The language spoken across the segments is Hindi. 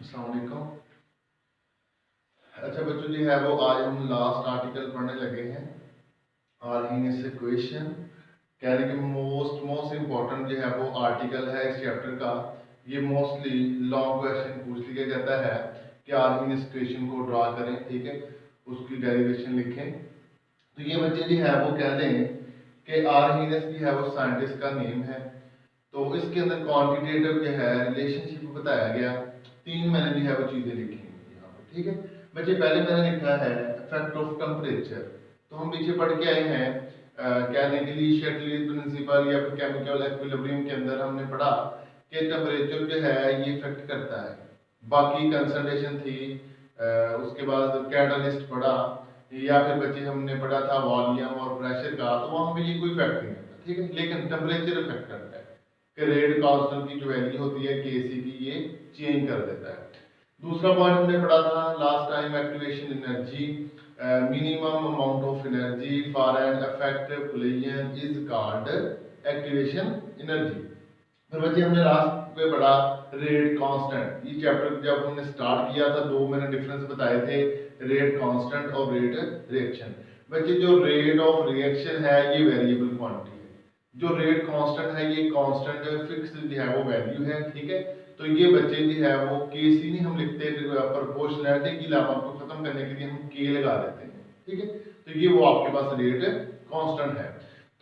अस्सलाम वालेकुम। अच्छा बच्चों जी है वो आज हम लास्ट आर्टिकल पढ़ने लगे हैं आर्गेनियस इक्वेशन। कह रहे कि मोस्ट इम्पोर्टेंट जो है वो आर्टिकल है इस चैप्टर का। ये मोस्टली लॉन्ग क्वेश्चन पूछ लिया जाता है कि आर्गेनियस इक्वेशन को ड्रा करें, ठीक है, उसकी डेरिवेशन लिखें। तो ये बच्चे जो है वो कह दें कि आर्गेनियस की है वो साइंटिस्ट का नेम है। तो इसके अंदर क्वांटिटेटिव जो है रिलेशनशिप बताया गया। तीन मैंने जो है वो चीजें लिखी हैं यहाँ पे, ठीक है बच्चे। पहले मैंने लिखा है इफेक्ट ऑफ टेम्परेचर। तो हम पीछे पढ़ के आए हैं कहने के लिए शेटली प्रिंसिपल या फिर केमिकल इक्विलिब्रियम के अंदर हमने पढ़ा कि टेम्परेचर जो है ये इफेक्ट करता है। बाकी कंसंट्रेशन थी, उसके बाद कैटलिस्ट पढ़ा, या फिर बच्चे हमने पढ़ा था वॉल्यूम और प्रेशर का, तो वहां पे ये कोई इफेक्ट नहीं करता, ठीक है। लेकिन टेम्परेचर इफेक्ट करता है कि रेड कांस्टेंट की जो वैल्यू होती है केसी की, ये चेंज कर देता है। दूसरा पॉइंट हमने पढ़ा था last time activation energy, minimum amount of energy for an effective collision is called activation energy. फिर बच्चे हमने लास्ट पे पढ़ा रेट कांस्टेंट। ये चैप्टर जब हमने स्टार्ट किया था दो मैंने डिफरेंस बताए थे, रेट कांस्टेंट और रेट रिएक्शन। बच्चे जो रेट ऑफ रिएक्शन है ये वेरिएबल क्वांटिटी है, जो रेट कांस्टेंट है ये कांस्टेंट फिक्स्ड जो है वो वैल्यू है, ठीक है। तो ये बच्चे जो है वो केसी नहीं हम लिखते, प्रोपोर्शनैलिटी की लेवल को खत्म करने के लिए हम के लगा देते हैं, ठीक है। तो ये वो आपके पास रेट कांस्टेंट है।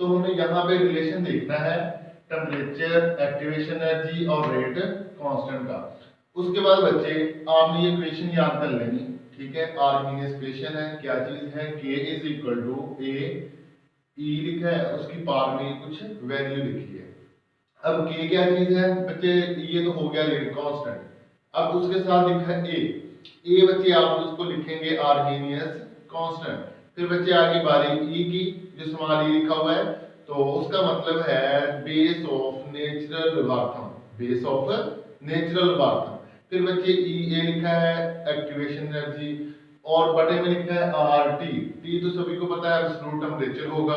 तो हमने यहाँ पे रिलेशन देखना है टेम्परेचर, एक्टिवेशन एनर्जी और रेट कांस्टेंट का। उसके बाद बच्चे आपने ये इक्वेशन याद कर लेनी, ठीक है। आर्गेनियस इक्वेशन है, क्या चीज है, k इज इक्वल टू ए ई लिखा है, उसकी पावर में कुछ वैल्यू लिखी है। अब k क्या चीज है बच्चे, ये तो हो गया रेट कांस्टेंट। अब उसके साथ लिखा है ए बच्चे आप उसको लिखेंगे आर्गेनियस कांस्टेंट। फिर बच्चे आगे बारी ई की, जो स्मॉल ई लिखा हुआ है, तो उसका मतलब है base of natural logarithm, base of natural logarithm. फिर बच्चे ई ए लिखा है एक्टिवेशन एनर्जी, और बटे में लिखा है आर टी। टी तो सभी को पता है एब्सोल्यूट टेंपरेचर होगा,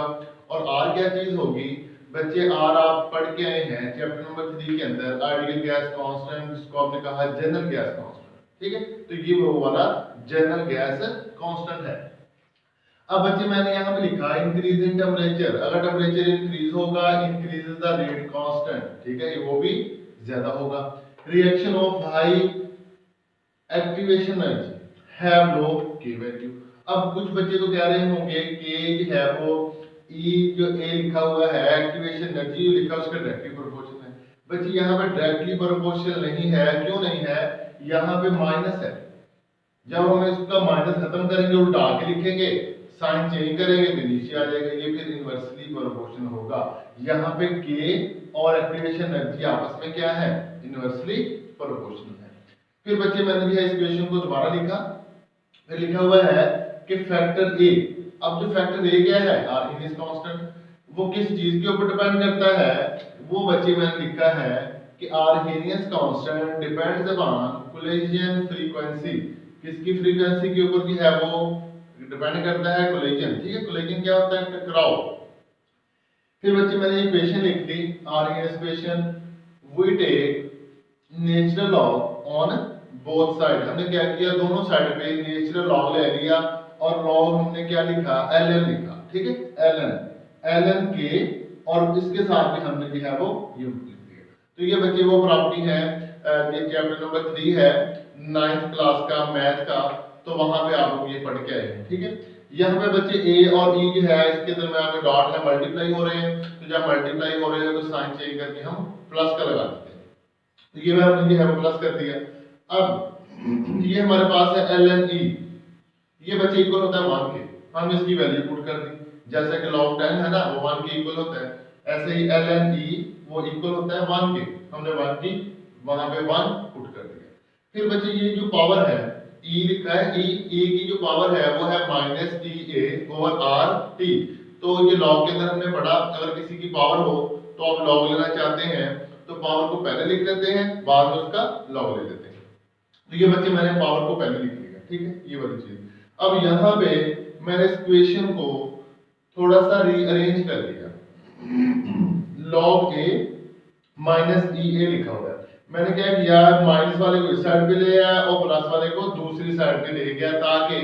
और आर क्या चीज होगी बच्चे, आर आप पढ़ के आए हैं चैप्टर नंबर 3 के अंदर, आइडियल गैस कांस्टेंट, जिसको आपने कहा जनरल गैस कांस्टेंट, ठीक है। तो ये वो वाला जनरल गैस कांस्टेंट है। अब बच्चे मैंने यहाँ पे लिखा इंक्रीज इन टेम्परेचर, अगर टेम्परेचर इंक्रीज होगा इंक्रीज द रेट कांस्टेंट, ठीक है, वो भी ज्यादा होगा। Reaction of high activation energy have low के वैल्यू। अब कुछ बच्चे तो कह रहे होंगे कि जो है वो ई जो ए लिखा हुआ है एक्टिवेशन एनर्जी लिखा है उसका डायरेक्टली प्रोपोर्शनल है। बच्चे यहाँ पे डायरेक्टली प्रोपोर्शनल नहीं है, क्यों नहीं है, यहाँ पे माइनस है। जब हम इसका माइनस खत्म करेंगे उल्टा के लिखेंगे, साइन चेंज करेंगे तो नीचे आ जाएगा, ये फिर इनवर्सली प्रोपोर्शनल होगा। यहाँ पे के और एक्टिवेशन एनर्जी आपस में क्या है, इनवर्सली प्रोपोर्शनल है। फिर बच्चे मैंने भी इस इक्वेशन को दोबारा लिखा, फिर लिखा हुआ है कि फैक्टर ए। अब जो फैक्टर ए क्या है, आर्गेनियस कांस्टेंट, वो किस चीज के ऊपर डिपेंड करता है, वो बच्चे मैंने लिखा है कि Arrhenius constant depends upon collision frequency. किसकी फ्रीक्वेंसी के ऊपर की है, वो डिपेंड करता है कोलिजन, ठीक है। कोलिजन क्या होता है, टकराव। फिर बच्चे मैंने इक्वेशन लिख दी Arrhenius equation, we take natural log on both side. हमने क्या किया, दोनों साइड पे नेचुरल लॉग ले लिया, और लॉग हमने क्या लिखा, ln लिखा, ठीक है, ln के, और इसके साथ भी हमने जो है वो ये लिख दिया। तो ये बच्चे वो प्रॉपर्टी है, ये चैप्टर नंबर 3 है 9th क्लास का मैथ का, तो वहां पे आप लोग ये पढ़ के आए हैं, ठीक है। यहाँ पे बच्चे ए और ई जो है इसके दरमियान में डॉट है, मल्टीप्लाई हो रहे हैं, तो जब मल्टीप्लाई हो रहे हैं तो साइन चेंज करके हम प्लस का लगा देते हैं। तो ये हमने जो है वो प्लस कर दिया। अब ये हमारे पास है ln e, ये बच्चे इक्वल होता है 1 के, हम इसकी वैल्यू पुट कर दी, जैसे कि log 10 है ना वो 1 के इक्वल होता है, ऐसे ही ln e वो इक्वल होता है 1 के, हमने 1 की वहां पे 1 पुट कर दिया। फिर बच्चे ये जो पावर है e लिखा है, e की जो पावर है वो है minus T A over R T. तो ये लॉग के अंदर हमने पढ़ा, अगर किसी की पावर हो तो आप लॉग लेना चाहते हैं तो पावर को पहले लिख लेते हैं, बाद में उसका लॉग ले लेते हैं। तो ये बच्चे मैंने पावर को पहले लिख लिया, ठीक है, ये वाली चीज। अब यहाँ पे मैंने इस इक्वेशन को थोड़ा सा रीअरेंज कर लिया, log a माइनस ई ए लिखा हुआ है। मैंने क्या किया, माइनस वाले को इस साइड पे ले आया और प्लस वाले को दूसरी साइड पे ले गया, ताकि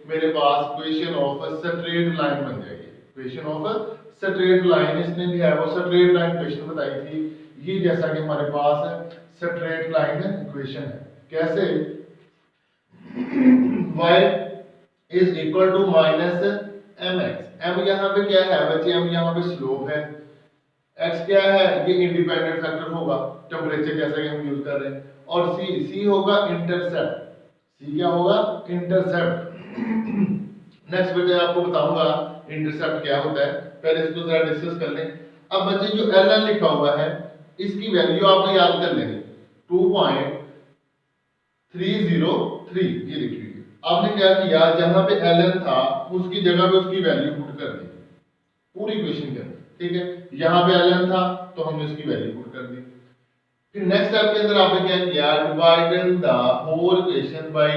मेरे पास इक्वेशन ऑफ स्ट्रेट लाइन बन जाएगी। इक्वेशन ऑफ स्ट्रेट लाइन, इसने भी है वो स्ट्रेट लाइन इक्वेशन बताई थी। ये जैसा कि हमारे पास है स्ट्रेट लाइन इक्वेशन है। कैसे, y is equal to minus mx। m यहाँ पे क्या है बच्चे, m यहाँ पे स्लोप है, x क्या है, ये इंडिपेंडेंट फैक्टर होगा टेम्परेचर जैसा कि हम यूज कर रहे हैं, और c होगा इंटरसेप्ट। c क्या होगा, इंटरसेप्ट। नेक्स्ट बेटे आपको बताऊंगा इंटरसेप्ट क्या होता है, पहले इसको जरा डिस्कस कर लें। अब बच्चे जो ln लिखा हुआ है इसकी वैल्यू आपने याद कर लेनी, 2.303 ये लिखी हुई है। आपने क्या किया, जहां पे ln था उसकी जगह पे उसकी वैल्यू पुट कर दी पूरी इक्वेशन के अंदर, ठीक है। यहाँ पे ln था तो हमने उसकी वैल्यू पुट कर दी। फिर नेक्स्ट स्टेप के अंदर आपने क्या किया, divided the whole equation by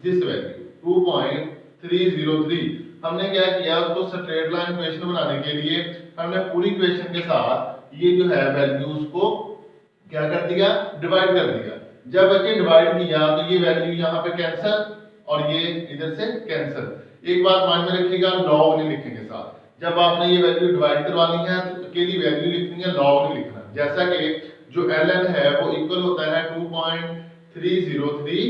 this value 2.303। हमने क्या किया, उसको स्ट्रेट लाइन इक्वेशन बनाने के लिए हमने पूरी इक्वेशन के साथ ये जो है वैल्यूज को क्या कर दिया, डिवाइड कर दिया। जब बच्चे डिवाइड किया तो ये वैल्यू यहाँ पे कैंसिल और ये इधर से कैंसिल। एक बात मान में रखिएगा, लॉग नहीं लिखेंगे साथ। जब आपने ये वैल्यू डिवाइड करवानी है तो अकेली वैल्यू लिखनी है, लॉग नहीं लिखना। जैसा कि जो ln है वो इक्वल होता है 2.303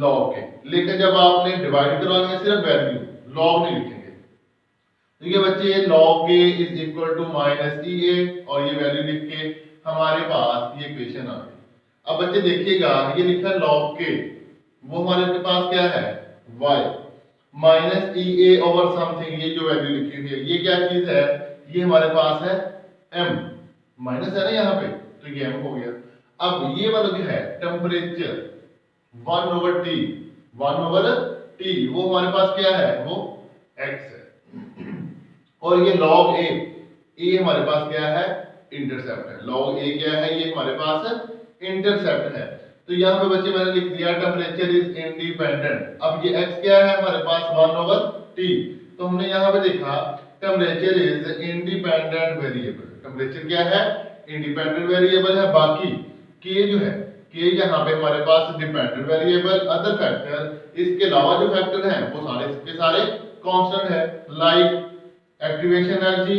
लॉग के, लेकिन जब आपने डिवाइड करवानी है सिर्फ वैल्यू, लॉग नहीं लिखेंगे। तो ये बच्चे log k is equal to minus EA और ये वैल्यू लिख के हमारे पास ये इक्वेशन आ गई। अब बच्चे देखिएगा ये लिखा log k, वो हमारे पास क्या है y minus EA over something, ये जो वैल्यू लिखी हुई है ये क्या चीज है, ये हमारे पास है m, माइनस है ना यहाँ पे तो ये m हो गया। अब ये वाला जो है टेम्परेचर 1/T वो हमारे पास क्या है, वो x है। और ये log a हमारे पास क्या है, इंटरसेप्ट है। log a क्या है, ये हमारे पास इंटरसेप्ट है। तो यहाँ पे बच्चे मैंने लिख दिया टेम्परेचर इज इंडिपेंडेंट। अब ये x क्या है हमारे पास 1/T, तो हमने यहाँ पे देखा temperature is independent variable. Temperature क्या है, इंडिपेंडेंट वेरिएबल है। बाकी k जो है, k यहाँ पे हमारे पास डिपेंडेंट वेरिएबल, अदर फैक्टर, इसके अलावा जो फैक्टर हैं वो सारे के सारे कांस्टेंट है, like activation energy,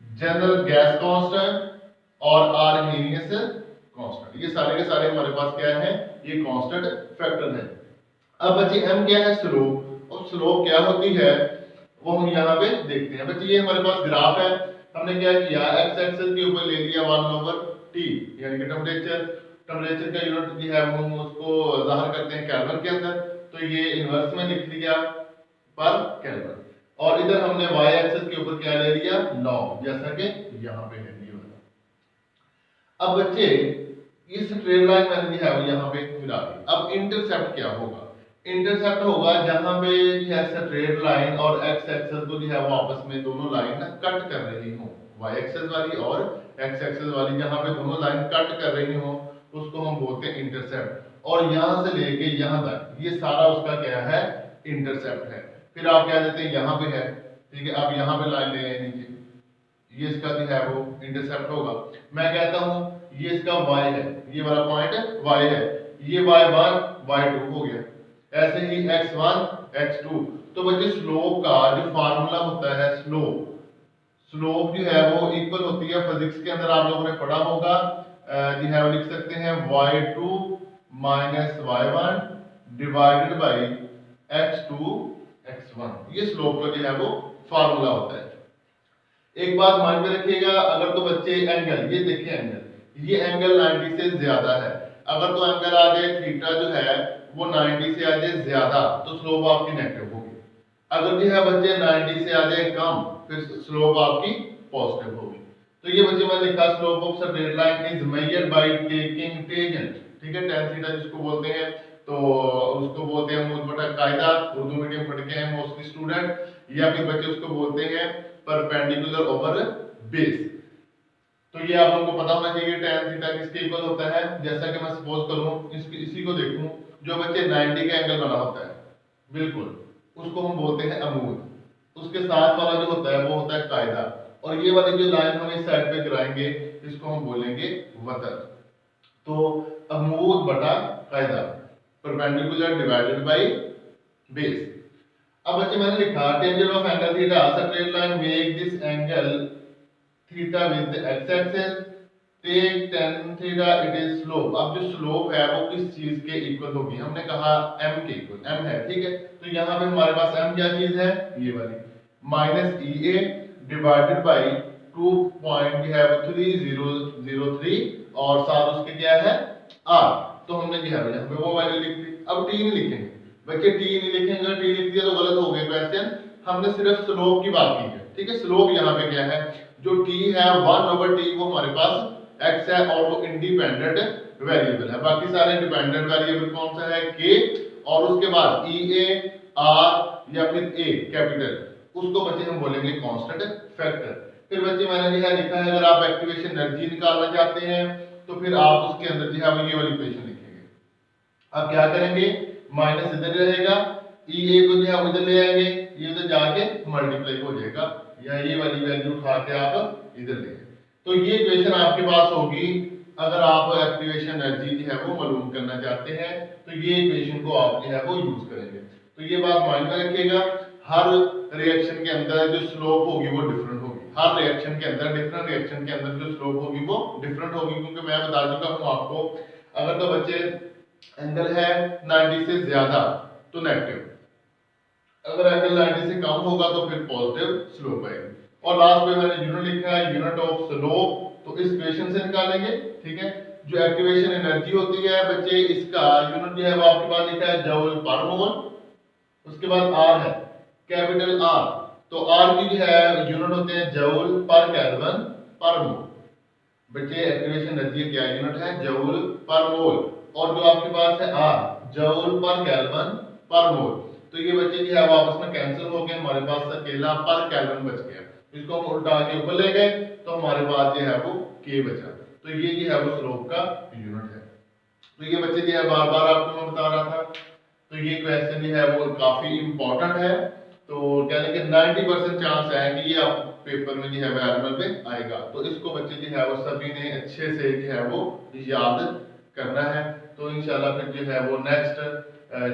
general gas constant और आर्हेनियस कांस्टेंट, ये सारे के सारे हमारे पास क्या है, ये कांस्टेंट फैक्टर है। अब बच्चे m क्या है, स्लोप। और स्लोप क्या होती है वो हम यहाँ पे देखते हैं। बच्चे ये हमारे पास ग्राफ है, हमने क्या किया, x एक्सिस के ऊपर ले लिया 1/T यानी कि टेम्परेचर। टेम्परेचर का यूनिट जो है हम उसको जाहिर करते हैं केल्विन के अंदर, तो ये इन्वर्स में लिख लिया पर केल्विन। और इधर हमने y एक्सिस के ऊपर क्या ले लिया, लॉग, जैसा कि यहाँ पे है ये वाला। अब बच्चे इस स्ट्रेट लाइन मैंने जो है वो यहाँ पे मिला दी। अब इंटरसेप्ट क्या होगा, इंटरसेप्ट होगा जहां पे है स्ट्रेट लाइन और x एक्सिस को जो है वो आपस में दोनों लाइन कट कर रही हो, y एक्सिस वाली और x एक्सिस वाली जहां पे दोनों लाइन कट कर रही हो उसको हम बोलते हैं इंटरसेप्ट। और यहां से लेके यहां तक ये सारा उसका क्या है, इंटरसेप्ट है। फिर आप क्या देते हैं, यहाँ पे है, ठीक है, आप यहाँ पे लाइन ले आए नीचे, ये इसका जो है वो इंटरसेप्ट होगा। मैं कहता हूँ ये इसका y है, ये वाला पॉइंट y है, ये y1 y2 हो गया, ऐसे ही x1 x2। तो बच्चे स्लोप का जो फार्मूला होता है, स्लोप जो है वो इक्वल होती है, फिजिक्स के अंदर आप लोगों ने पढ़ा होगा, जो है वो लिख सकते हैं y2 minus y1 divided by x2 x1, ये स्लोप का जो है वो फार्मूला होता है। एक बात मान में रखिएगा, अगर तो बच्चे एंगल, ये देखिए एंगल, ये एंगल 90 से ज्यादा है, अगर तो एंगल आ जाए थीटा जो है वो 90 से आ जाए ज्यादा तो स्लोप आपकी नेगेटिव होगी। अगर जो है बच्चे 90 से आ जाए कम फिर स्लोप आपकी पॉजिटिव होगी। तो ये बच्चे मैंने लिखा slope of straight line is measured by taking tangent, ठीक है, tan थीटा जिसको बोलते हैं, तो उसको बोलते हैं मूल बटा कायदा, उर्दू मीडियम पढ़ के हैं मोस्टली स्टूडेंट, या फिर बच्चे उसको बोलते हैं परपेंडिकुलर ओवर बेस। तो ये आप लोगों को पता होना चाहिए tan थीटा किसके इक्वल होता है। जैसा कि मैं सपोज करूं इसी को देखूं, जो बच्चे 90 का एंगल बना होता है बिल्कुल, उसको हम बोलते हैं अमूल, उसके साथ वाला जो होता है वो होता है कायदा, और ये वाली जो लाइन हम इस साइड पे गिराएंगे इसको हम बोलेंगे वतर। तो अमूद बटा कायदा, परपेंडिकुलर डिवाइडेड बाय बेस। अब बच्चे मैंने लिखा tangent of angle theta straight line make this angle theta with x axis take tan theta it is slope. अब जो स्लोप है वो किस चीज के इक्वल होगी, हमने कहा m के इक्वल, m है ठीक है। तो यहाँ पे हमारे पास m क्या चीज है, ये वाली minus E A divided by 2.3003 और साथ उसके क्या है r। तो हमने जो है यहाँ पे वो वैल्यू लिख दी। अब t नहीं लिखेंगे बच्चे, t नहीं लिखेंगे, t लिख दिया तो गलत हो गया क्वेश्चन। हमने सिर्फ स्लोप की बात की है ठीक है। स्लोप यहाँ पे क्या है, जो t है 1/t वो हमारे पास x है और वो इंडिपेंडेंट वेरिएबल है। बाकी सारे डिपेंडेंट वेरिएबल कौन सा है, k, और उसके बाद e a r या फिर a कैपिटल, उसको बच्चे हम बोलेंगे कांस्टेंट फैक्टर। फिर बच्चे मैंने जो है लिखा है, अगर आप एक्टिवेशन एनर्जी निकालना चाहते हैं तो फिर आप उसके अंदर जो है ये वाली इक्वेशन लिखेंगे। अब क्या करेंगे, माइनस इधर रहेगा, ई ए को जो है इधर ले आएंगे, ये उधर जाके मल्टीप्लाई हो जाएगा, या ये वाली वैल्यू उठा के आप इधर ले। तो ये इक्वेशन आपके पास होगी अगर आप एक्टिवेशन एनर्जी जो है वो मालूम करना चाहते हैं, तो ये इक्वेशन को आप जो है वो यूज करेंगे। तो ये बात माइंड में रखिएगा, हर रिएक्शन के अंदर जो स्लोप होगी वो डिफरेंट होगी। हर रिएक्शन के अंदर, डिफरेंट रिएक्शन के अंदर जो स्लोप होगी वो डिफरेंट होगी, क्योंकि मैं बता चुका हूँ आपको, अगर तो बच्चे एंगल है 90 से ज्यादा तो नेगेटिव, अगर एंगल 90 से कम होगा तो फिर पॉजिटिव स्लोप आएगी। और लास्ट में मैंने यूनिट लिखा है, यूनिट ऑफ स्लोप, तो इस इक्वेशन से निकालेंगे ठीक है। जो एक्टिवेशन एनर्जी होती है बच्चे, इसका यूनिट जो है वो आपके पास लिखा है जूल पर मोल, उसके बाद आर है कैपिटल आर, तो आर की जो है यूनिट होते हैं जूल पर केल्विन पर मोल। बच्चे एक्टिवेशन एनर्जी क्या यूनिट है, जूल पर मोल, और जो आपके पास है आर जूल पर केल्विन पर मोल। तो ये बच्चे जो है वो आपस में कैंसिल हो गए, हमारे पास अकेला पर केल्विन बच गया। इसको हम उल्टा के ऊपर ले गए तो हमारे पास जो है वो के बचा। तो ये जो है वो स्लोप का यूनिट है। तो ये बच्चे जो है बार बार आपको मैं बता रहा था, तो ये क्वेश्चन जो है वो काफी इंपॉर्टेंट है। तो कहने के 90% चांस है कि ये आप पेपर में जो है एनुअल में आएगा। तो इसको बच्चे जो है वो सभी ने अच्छे से जो है वो याद करना है। तो इंशाल्लाह फिर जो है वो नेक्स्ट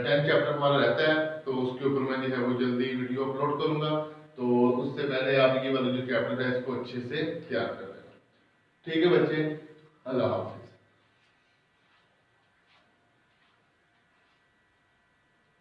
10 चैप्टर हमारा रहता है, तो उसके ऊपर मैं जो है वो जल्दी वीडियो अपलोड करूंगा। तो उससे पहले आप ये वाला जो चैप्टर है इसको अच्छे से तैयार कर लेना। ठीक है बच्चे, अल्लाह हाफ़िज़।